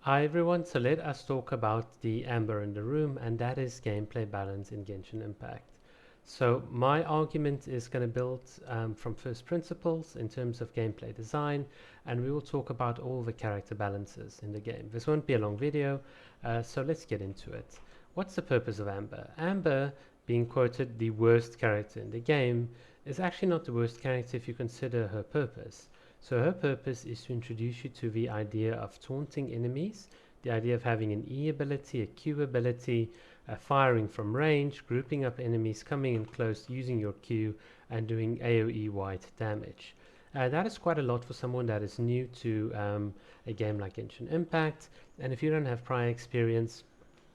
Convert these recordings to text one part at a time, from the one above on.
Hi everyone, so let us talk about the amber in the room, and that is gameplay balance in Genshin Impact. So my argument is going to build from first principles in terms of gameplay design, and we will talk about all the character balances in the game. This won't be a long video, so let's get into it. What's the purpose of Amber? Amber, being quoted the worst character in the game, is actually not the worst character if you consider her purpose. So her purpose is to introduce you to the idea of taunting enemies, the idea of having an E ability, a Q ability, firing from range, grouping up enemies, coming in close, using your Q, and doing AoE wide damage. That is quite a lot for someone that is new to a game like Genshin Impact, and if you don't have prior experience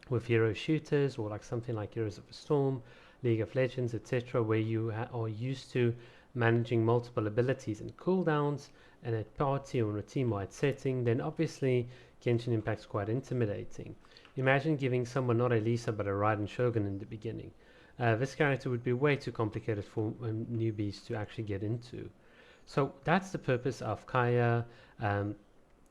with hero shooters or like something like Heroes of the Storm, League of Legends, etc., where you are used to managing multiple abilities and cooldowns in a party or in a team-wide setting, then obviously Genshin Impact's quite intimidating. Imagine giving someone not a Lisa but a Raiden Shogun in the beginning. This character would be way too complicated for newbies to actually get into. So that's the purpose of Kaya, um,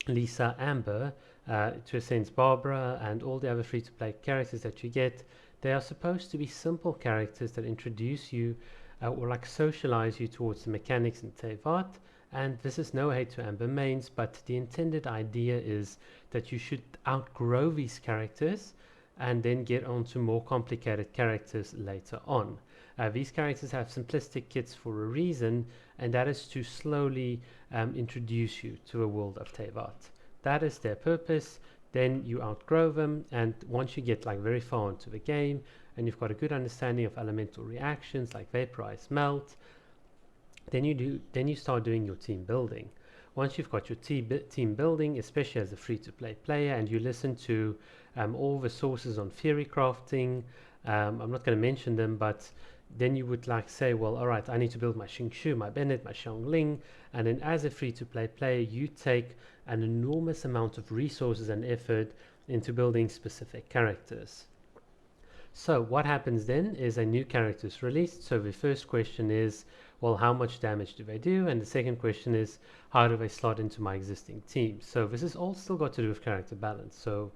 Lisa, Amber, to a sense Barbara, and all the other free-to-play characters that you get. They are supposed to be simple characters that introduce you or like socialize you towards the mechanics in Tevat. And this is no hate to Amber mains, but the intended idea is that you should outgrow these characters and then get on to more complicated characters later on. These characters have simplistic kits for a reason, and that is to slowly introduce you to a world of Tevat. That is their purpose. Then you outgrow them, and once you get like very far into the game, and you've got a good understanding of elemental reactions like vaporize, melt, then you start doing your team building. Once you've got your team building, especially as a free-to-play player, and you listen to all the sources on theory crafting, I'm not going to mention them, but then you would like say, well, all right, I need to build my Xingqiu, my Bennett, my Xiangling, and then as a free-to-play player, you take an enormous amount of resources and effort into building specific characters. So what happens then is a new character is released. So the first question is, well, how much damage do they do? And the second question is, how do they slot into my existing team? So this is all still got to do with character balance. So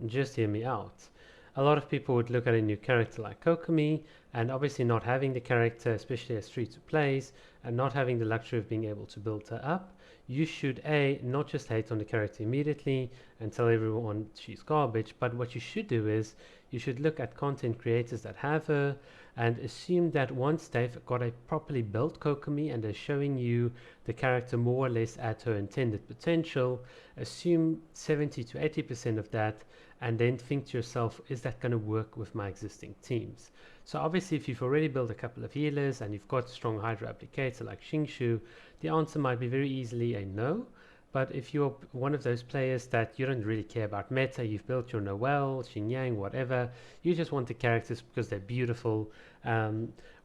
just hear me out. A lot of people would look at a new character like Kokomi, and obviously not having the character, especially as free to plays, and not having the luxury of being able to build her up, you should not just hate on the character immediately and tell everyone she's garbage, but what you should do is you should look at content creators that have her and assume that once they've got a properly built Kokomi and they're showing you the character more or less at her intended potential, assume 70 to 80% of that and then think to yourself, is that going to work with my existing teams? So obviously if you've already built a couple of healers and you've got a strong Hydra applicator like Xingqiu, the answer might be very easily a no. But if you're one of those players that you don't really care about meta, you've built your Noelle, Xinjiang, whatever, you just want the characters because they're beautiful,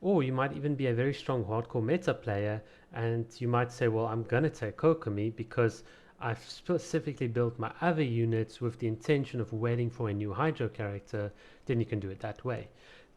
or you might even be a very strong hardcore meta player and you might say, well, I'm going to take Kokomi because I've specifically built my other units with the intention of waiting for a new Hydro character, then you can do it that way.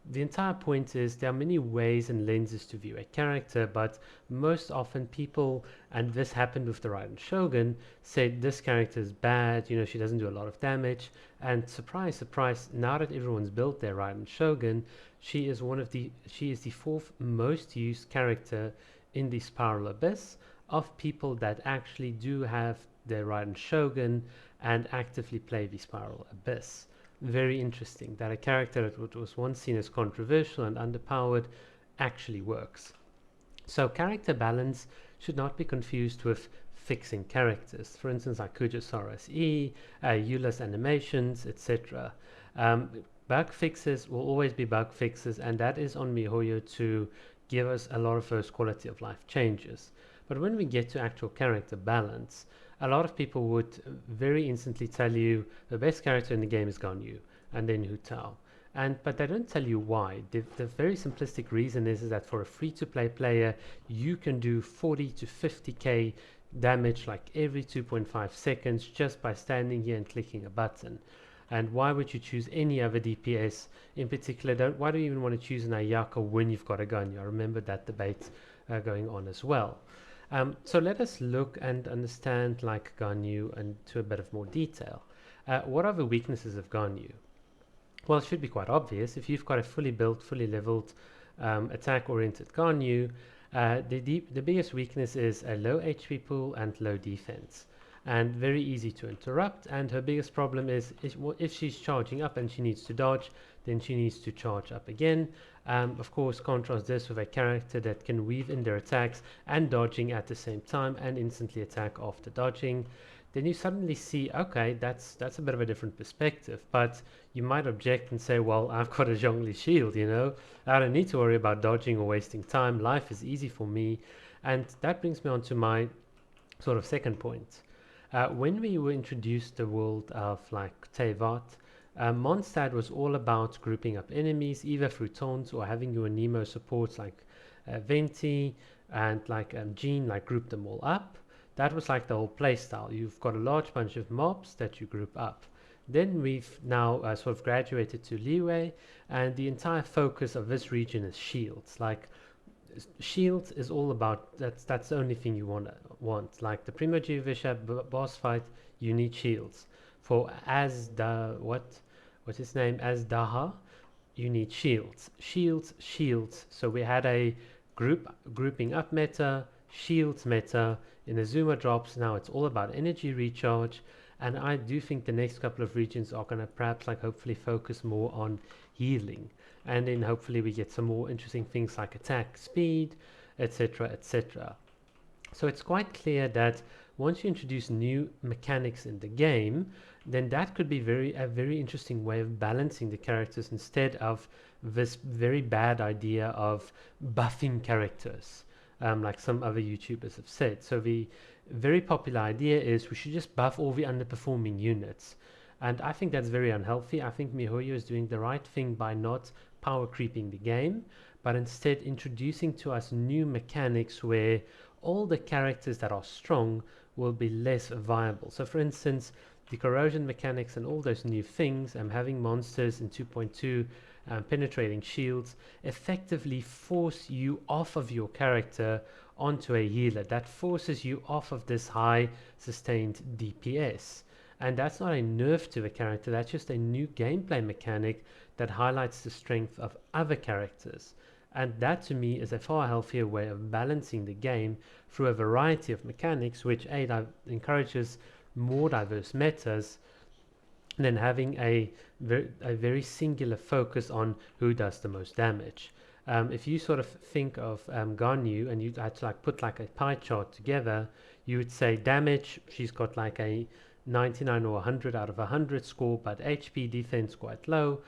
The entire point is there are many ways and lenses to view a character, but most often people, and this happened with the Raiden Shogun, said this character is bad, she doesn't do a lot of damage, and surprise, surprise, now that everyone's built their Raiden Shogun, she is the fourth most used character in the Spiral Abyss of people that actually do have their Raiden Shogun and actively play the Spiral Abyss. Very interesting that a character that was once seen as controversial and underpowered actually works. So character balance should not be confused with fixing characters. For instance, like Kujasaras E, Eula's animations, etc. Bug fixes will always be bug fixes, and that is on MiHoYo to give us a lot of those quality of life changes. But when we get to actual character balance, a lot of people would very instantly tell you the best character in the game is Ganyu, and then Hu Tao. But they don't tell you why. The very simplistic reason is that for a free-to-play player, you can do 40 to 50k damage like every 2.5 seconds just by standing here and clicking a button. And why would you choose any other DPS in particular? Why do you even want to choose an Ayaka when you've got a Ganyu? I remember that debate going on as well. So let us look and understand like Ganyu and to a bit of more detail. What are the weaknesses of Ganyu? Well, it should be quite obvious. If you've got a fully built, fully leveled attack-oriented Ganyu, the biggest weakness is a low HP pool and low defense, and very easy to interrupt. And her biggest problem is if she's charging up and she needs to dodge, then she needs to charge up again. Of course, contrast this with a character that can weave in their attacks and dodging at the same time and instantly attack after dodging. Then you suddenly see, okay, that's a bit of a different perspective. But you might object and say, well, I've got a Zhongli shield, you know, I don't need to worry about dodging or wasting time. Life is easy for me. And that brings me on to my sort of second point. When we were introduced to the world of like Teyvat, Mondstadt was all about grouping up enemies either through taunts or having your Nemo supports like Venti and like Jean like group them all up. That was like the whole playstyle. You've got a large bunch of mobs that you group up. Then we've now sort of graduated to Liyue, and the entire focus of this region is shields. Like shields is all about that's the only thing you want. Like the Primogevisha boss fight, you need shields. For as the what's his name as Daha, you need shields, shields, shields. So we had a grouping up meta, shields meta. In the Zuma drops now it's all about energy recharge, and I do think the next couple of regions are going to perhaps like hopefully focus more on healing, and then hopefully we get some more interesting things like attack speed, etc, etc. So it's quite clear that once you introduce new mechanics in the game, then that could be a very interesting way of balancing the characters instead of this very bad idea of buffing characters, like some other YouTubers have said. So the very popular idea is we should just buff all the underperforming units. And I think that's very unhealthy. I think MiHoYo is doing the right thing by not power creeping the game, but instead introducing to us new mechanics where all the characters that are strong will be less viable. So for instance, the corrosion mechanics and all those new things, having monsters in 2.2, penetrating shields, effectively force you off of your character onto a healer. That forces you off of this high sustained DPS. And that's not a nerf to the character, that's just a new gameplay mechanic that highlights the strength of other characters. And that to me is a far healthier way of balancing the game through a variety of mechanics, which encourages more diverse metas than having a very singular focus on who does the most damage. If you sort of think of Ganyu and you had to like put like a pie chart together, you would say damage, she's got like a 99 or 100 out of 100 score, but HP defense quite low,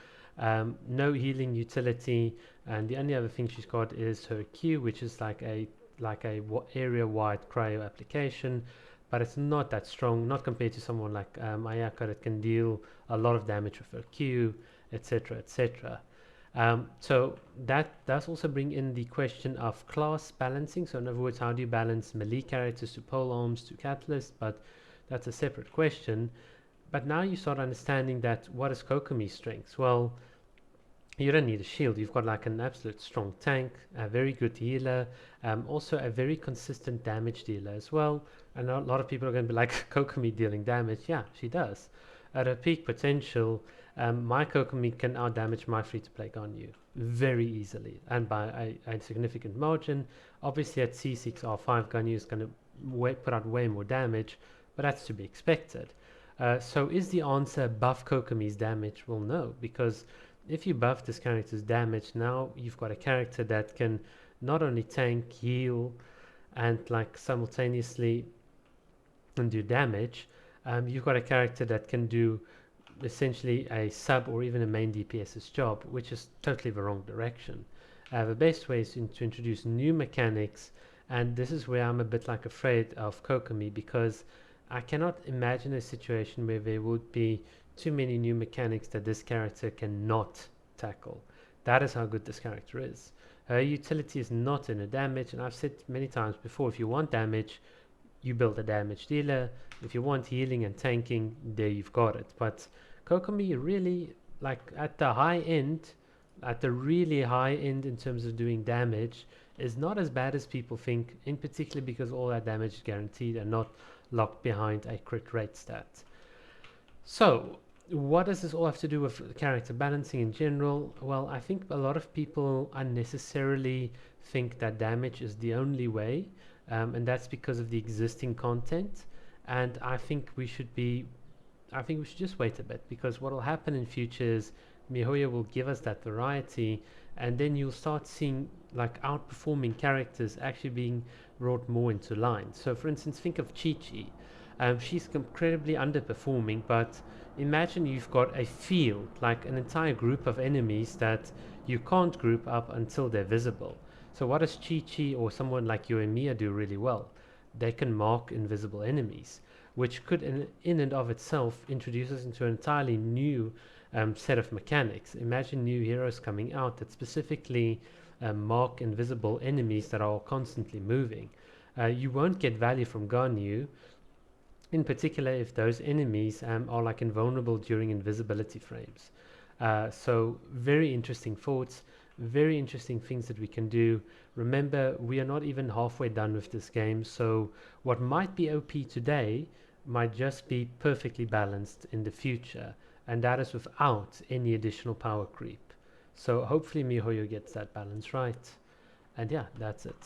no healing utility, and the only other thing she's got is her Q, which is like a area-wide cryo application, but it's not that strong, not compared to someone like Ayaka that can deal a lot of damage with her Q, etc, etc. So that does also bring in the question of class balancing. So in other words, how do you balance melee characters to pole arms to catalyst? But that's a separate question. But now you start understanding that what is Kokomi's strengths? Well, you don't need a shield. You've got like an absolute strong tank, a very good healer, also a very consistent damage dealer as well. And a lot of people are going to be like, Kokomi dealing damage. Yeah, she does. At her peak potential, my Kokomi can outdamage my free-to-play Ganyu very easily and by a significant margin. Obviously at C6 R5 Ganyu is going to put out way more damage, but that's to be expected. So is the answer buff Kokomi's damage? Well, no, because if you buff this character's damage, now you've got a character that can not only tank, heal, and like simultaneously and do damage. You've got a character that can do essentially a sub or even a main DPS's job, which is totally the wrong direction. The best way is to introduce new mechanics, and this is where I'm a bit like afraid of Kokomi, because I cannot imagine a situation where there would be too many new mechanics that this character cannot tackle. That is how good this character is. Her utility is not in a damage, and I've said many times before, if you want damage, you build a damage dealer. If you want healing and tanking, there you've got it. But Kokomi really, like at the high end, at the really high end in terms of doing damage, is not as bad as people think, in particular because all that damage is guaranteed and not locked behind a crit rate stat. So, what does this all have to do with character balancing in general? Well, I think a lot of people unnecessarily think that damage is the only way, and that's because of the existing content. And I think we should just wait a bit, because what will happen in future is MiHoYo will give us that variety, and then you'll start seeing like outperforming characters actually being brought more into line. So, for instance, think of Chi Chi. She's incredibly underperforming, but imagine you've got a field, like an entire group of enemies that you can't group up until they're visible. So what does Chi Chi or someone like Yoimiya do really well? They can mark invisible enemies, which could in and of itself introduce us into an entirely new set of mechanics. Imagine new heroes coming out that specifically mark invisible enemies that are constantly moving. You won't get value from Ganyu, in particular if those enemies are like invulnerable during invisibility frames. So very interesting thoughts, very interesting things that we can do. Remember, we are not even halfway done with this game, so what might be OP today might just be perfectly balanced in the future, and that is without any additional power creep. So hopefully MiHoYo gets that balance right. And yeah, that's it.